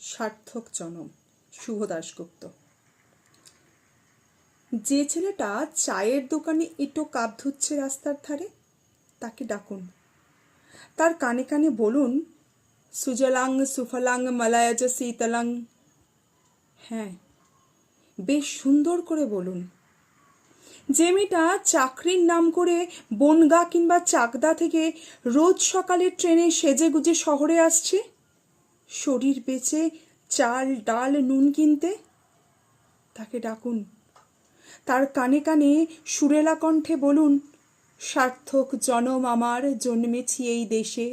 সার্থক জনম। শুভ দাশগুপ্ত। যে ছেলেটা চায়ের দোকানে এঁটো কাপ ধুচ্ছে রাস্তার ধারে, তাকে ডাকুন। তার কানে কানে বলুন, সুজলাং সুফলাং মালায়জ শীতলাং। হ্যাঁ, বেশ সুন্দর করে বলুন। যে মেয়েটা চাকরির নাম করে বনগা কিংবা চাকদা থেকে রোজ সকালে ট্রেনে সেজে গুজে শহরে আসছে, শরীর বেচে চাল ডাল নুন কিনতে, তাকে ডাকুন। তার কানে কানে সুরেলা কণ্ঠে বলুন, সার্থক জনম আমার, জন্মেছি এই দেশে।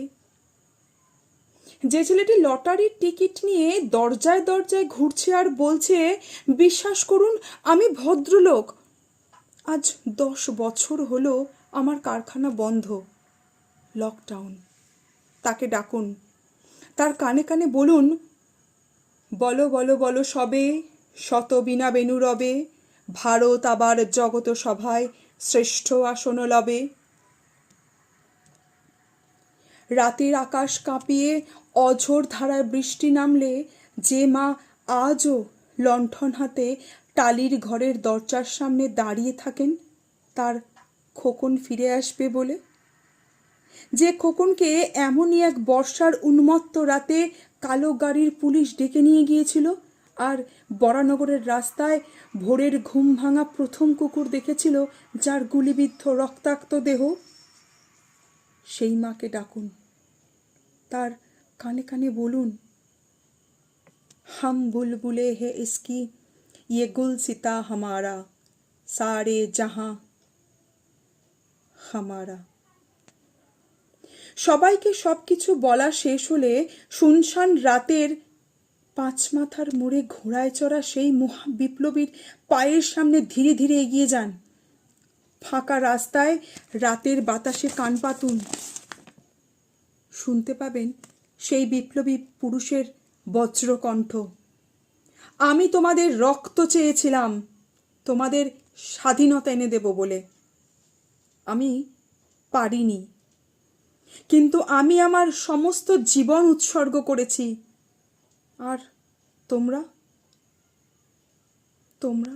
যে ছেলেটি লটারির টিকিট নিয়ে দরজায় দরজায় ঘুরছে আর বলছে, বিশ্বাস করুন আমি ভদ্রলোক, আজ 10 বছর হলো আমার কারখানা বন্ধ, লকডাউন, তাকে ডাকুন। তার কানে কানে বলুন, বলো বলো বলো সবে, শত বিনা বেনু রবে, ভারত আবার জগত সভায় শ্রেষ্ঠ আসন লবে। রাতের আকাশ কাঁপিয়ে অঝোর ধারায় বৃষ্টি নামলে যে মা আজও লণ্ঠন হাতে টালির ঘরের দরজার সামনে দাঁড়িয়ে থাকেন তার খোকন ফিরে আসবে বলে, যে খোকনকে এমনই এক বর্ষার উন্মত্ত রাতে কালো গাড়ির পুলিশ ডেকে নিয়ে গিয়েছিল আর বরানগরের রাস্তায় ভোরের ঘুম ভাঙা প্রথম কুকুর দেখেছিল যার গুলিবিদ্ধ রক্তাক্ত দেহ, সেই মাকে ডাকুন। তার কানে কানে বলুন, हम बुलबुले है इसकी ये गुलसिता हमारा, सारे जहां हमारा। সবাইকে সবকিছু বলা শেষ হলে শুনশান রাতের 5 মাথার মোড়ে ঘোড়ায় চড়া সেই মহা বিপ্লবীর পায়ের সামনে ধীরে ধীরে এগিয়ে যান। ফাঁকা রাস্তায় রাতের বাতাসে কান পাতুন, শুনতে পাবেন সেই বিপ্লবী পুরুষের বজ্রকণ্ঠ, আমি তোমাদের রক্ত চেয়েছিলাম তোমাদের স্বাধীনতা এনে দেব বলে, আমি পারিনি, কিন্তু আমি আমার সমস্ত জীবন উৎসর্গ করেছি, আর তোমরা তোমরা